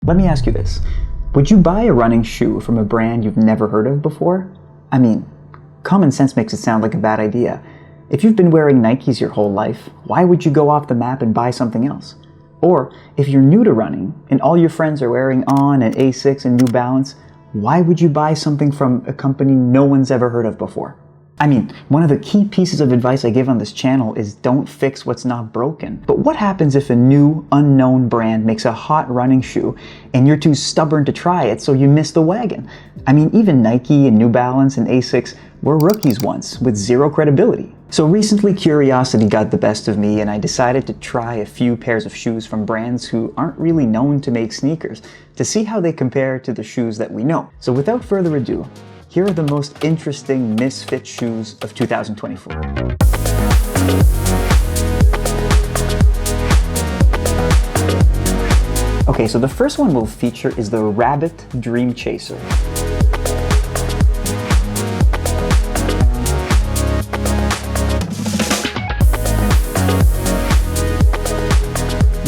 Let me ask you this. Would you buy a running shoe from a brand you've never heard of before? I mean, common sense makes it sound like a bad idea. If you've been wearing Nikes your whole life, why would you go off the map and buy something else? Or, if you're new to running and all your friends are wearing On and ASICS and New Balance, why would you buy something from a company no one's ever heard of before? I mean, one of the key pieces of advice I give on this channel is don't fix what's not broken. But what happens if a new, unknown brand makes a hot running shoe and you're too stubborn to try it, so you miss the wagon? I mean, even Nike and New Balance and ASICS were rookies once with zero credibility. So recently curiosity got the best of me and I decided to try a few pairs of shoes from brands who aren't really known to make sneakers to see how they compare to the shoes that we know. So without further ado, here are the most interesting misfit shoes of 2024. Okay, so the first one we'll feature is the Rabbit Dream Chaser.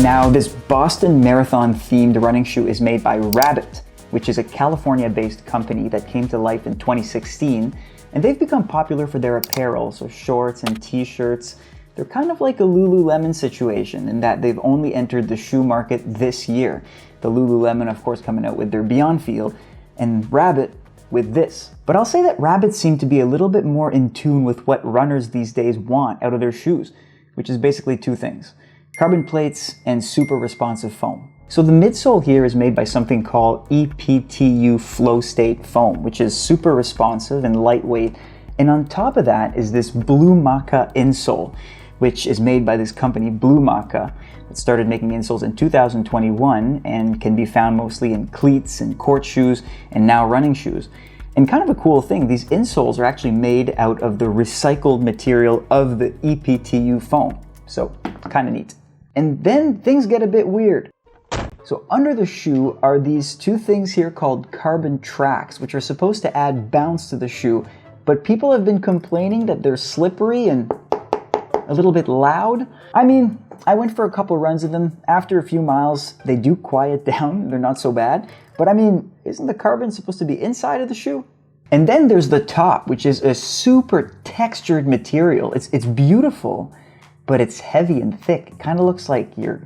Now, this Boston Marathon themed running shoe is made by Rabbit, which is a California-based company that came to life in 2016, and they've become popular for their apparel, so shorts and t-shirts. They're kind of like a Lululemon situation in that they've only entered the shoe market this year. The Lululemon, of course, coming out with their Beyond Field, and Rabbit with this. But I'll say that Rabbit seem to be a little bit more in tune with what runners these days want out of their shoes, which is basically two things: carbon plates and super responsive foam. So the midsole here is made by something called EPTU Flow State Foam, which is super responsive and lightweight. And on top of that is this Blue Maca insole, which is made by this company, Blue Maca. It started making insoles in 2021 and can be found mostly in cleats and court shoes and now running shoes. And kind of a cool thing, these insoles are actually made out of the recycled material of the EPTU foam. So kind of neat. And then things get a bit weird. So under the shoe are these two things here called carbon tracks, which are supposed to add bounce to the shoe, but people have been complaining that they're slippery and a little bit loud. I mean, I went for a couple runs of them. After a few miles, they do quiet down. They're not so bad. But I mean, isn't the carbon supposed to be inside of the shoe? And then there's the top, which is a super textured material. It's beautiful, but it's heavy and thick. It kind of looks like your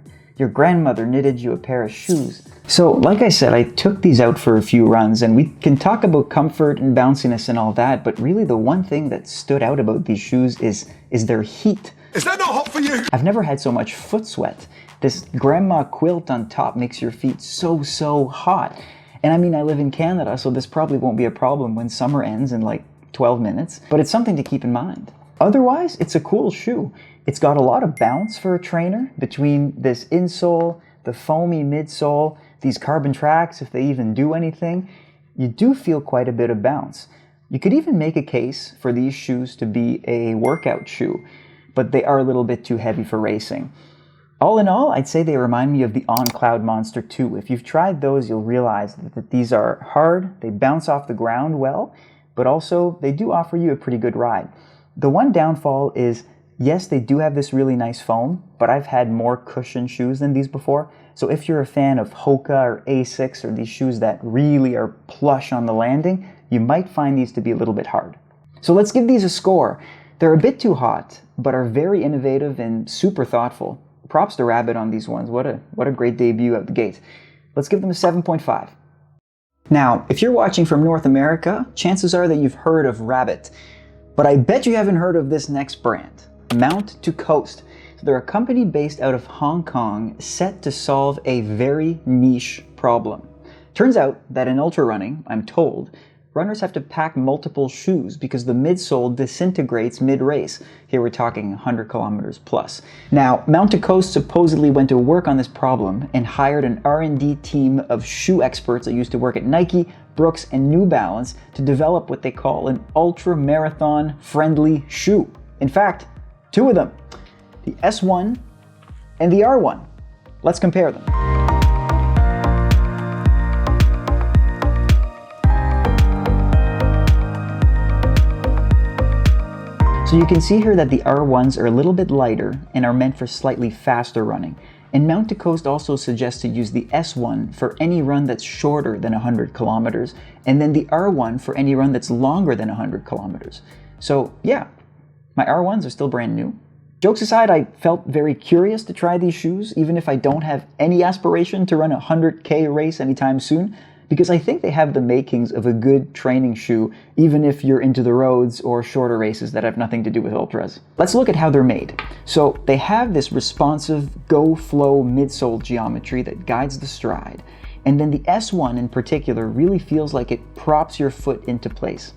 grandmother knitted you a pair of shoes. So like I said, I took these out for a few runs, and we can talk about comfort and bounciness and all that, but really the one thing that stood out about these shoes is their heat. Is that not hot for you? I've never had so much foot sweat. This grandma quilt on top makes your feet so hot. And I mean, I live in Canada, so this probably won't be a problem when summer ends in like 12 minutes, but it's something to keep in mind. Otherwise, it's a cool shoe. It's got a lot of bounce for a trainer between this insole, the foamy midsole, these carbon tracks, if they even do anything. You do feel quite a bit of bounce. You could even make a case for these shoes to be a workout shoe, but they are a little bit too heavy for racing. All in all, I'd say they remind me of the On Cloud Monster 2. If you've tried those, you'll realize that these are hard, they bounce off the ground well, but also they do offer you a pretty good ride. The one downfall is, yes, they do have this really nice foam, but I've had more cushion shoes than these before. So if you're a fan of HOKA or ASICS or these shoes that really are plush on the landing, you might find these to be a little bit hard. So let's give these a score. They're a bit too hot, but are very innovative and super thoughtful. Props to Rabbit on these ones. What a great debut out the gate. Let's give them a 7.5. Now, if you're watching from North America, chances are that you've heard of Rabbit. But I bet you haven't heard of this next brand, Mount to Coast. So they're a company based out of Hong Kong set to solve a very niche problem. Turns out that in ultra running, I'm told, runners have to pack multiple shoes because the midsole disintegrates mid-race. Here we're talking 100 kilometers plus. Now, Mount to Coast supposedly went to work on this problem and hired an R&D team of shoe experts that used to work at Nike, Brooks, and New Balance to develop what they call an ultra-marathon friendly shoe. In fact, two of them, the S1 and the R1. Let's compare them. So you can see here that the R1s are a little bit lighter and are meant for slightly faster running. And Mount to Coast also suggests to use the S1 for any run that's shorter than 100 kilometers, and then the R1 for any run that's longer than 100 kilometers. So yeah, my R1s are still brand new. Jokes aside, I felt very curious to try these shoes, even if I don't have any aspiration to run a 100K race anytime soon, because I think they have the makings of a good training shoe, even if you're into the roads or shorter races that have nothing to do with ultras. Let's look at how they're made. So they have this responsive go-flow midsole geometry that guides the stride, and then the S1 in particular really feels like it props your foot into place.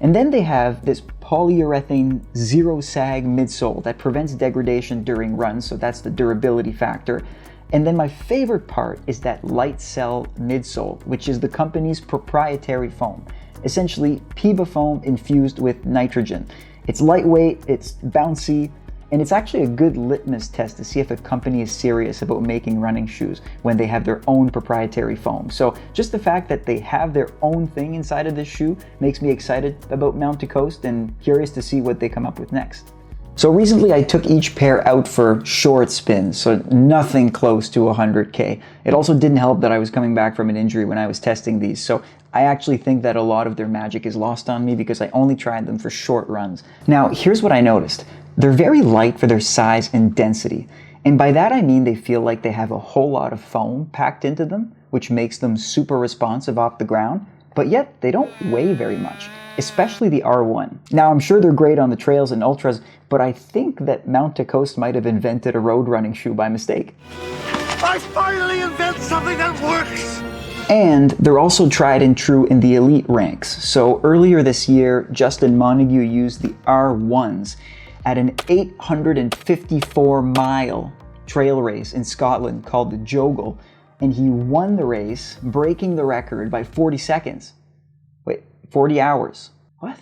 And then they have this polyurethane zero sag midsole that prevents degradation during runs, so that's the durability factor. And then my favorite part is that light cell midsole, which is the company's proprietary foam. Essentially, Puma foam infused with nitrogen. It's lightweight, it's bouncy, and it's actually a good litmus test to see if a company is serious about making running shoes when they have their own proprietary foam. So just the fact that they have their own thing inside of this shoe makes me excited about Mount to Coast and curious to see what they come up with next. So recently I took each pair out for short spins, so nothing close to 100K. It also didn't help that I was coming back from an injury when I was testing these, so I actually think that a lot of their magic is lost on me because I only tried them for short runs. Now, here's what I noticed. They're very light for their size and density, and by that I mean they feel like they have a whole lot of foam packed into them, which makes them super responsive off the ground, but yet they don't weigh very much, especially the R1. Now, I'm sure they're great on the trails and ultras, but I think that Mount to Coast might have invented a road running shoe by mistake. I finally invented something that works! And they're also tried and true in the elite ranks. So earlier this year, Justin Montague used the R1s at an 854-mile trail race in Scotland called the Jogle, and he won the race, breaking the record by 40 seconds. Wait, 40 hours. What?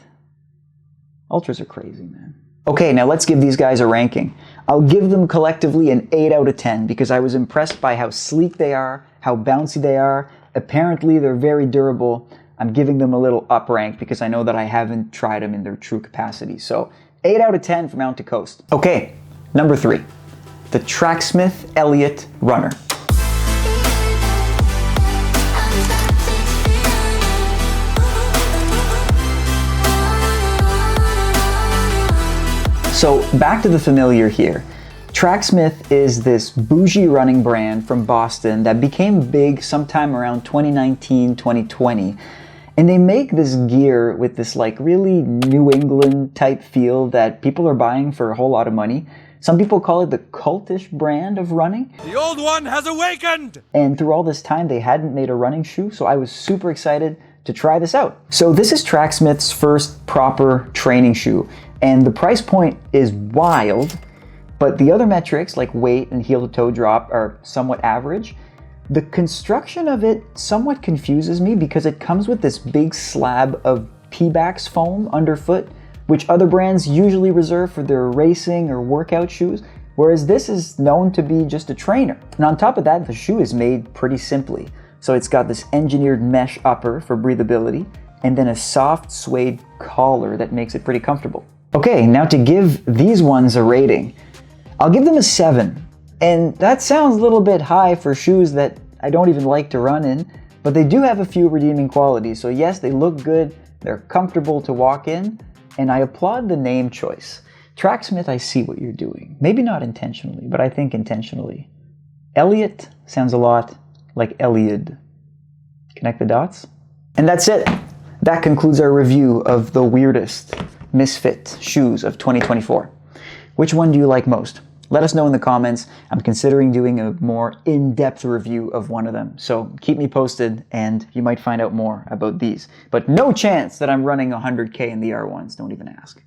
Ultras are crazy, man. Okay, now let's give these guys a ranking. I'll give them collectively an 8 out of 10 because I was impressed by how sleek they are, how bouncy they are. Apparently, they're very durable. I'm giving them a little up rank because I know that I haven't tried them in their true capacity. So 8 out of 10 for Mount to Coast. Okay, number 3, the Tracksmith Eliot Runner. So back to the familiar here. Tracksmith is this bougie running brand from Boston that became big sometime around 2019, 2020. And they make this gear with this like really New England type feel that people are buying for a whole lot of money. Some people call it the cultish brand of running. The old one has awakened! And through all this time, they hadn't made a running shoe, so I was super excited to try this out. So this is Tracksmith's first proper training shoe, and the price point is wild, but the other metrics like weight and heel to toe drop are somewhat average. The construction of it somewhat confuses me because it comes with this big slab of Pebax foam underfoot, which other brands usually reserve for their racing or workout shoes, whereas this is known to be just a trainer. And on top of that, the shoe is made pretty simply. So it's got this engineered mesh upper for breathability, and then a soft suede collar that makes it pretty comfortable. Okay, now to give these ones a rating, I'll give them a 7. And that sounds a little bit high for shoes that I don't even like to run in, but they do have a few redeeming qualities. So yes, they look good, they're comfortable to walk in, and I applaud the name choice. Tracksmith, I see what you're doing. Maybe not intentionally, but I think intentionally. Eliot sounds a lot like Eliot. Connect the dots? And that's it. That concludes our review of the weirdest misfit shoes of 2024. Which one do you like most? Let us know in the comments. I'm considering doing a more in-depth review of one of them. So keep me posted and you might find out more about these. But no chance that I'm running 100K in the R1s, don't even ask.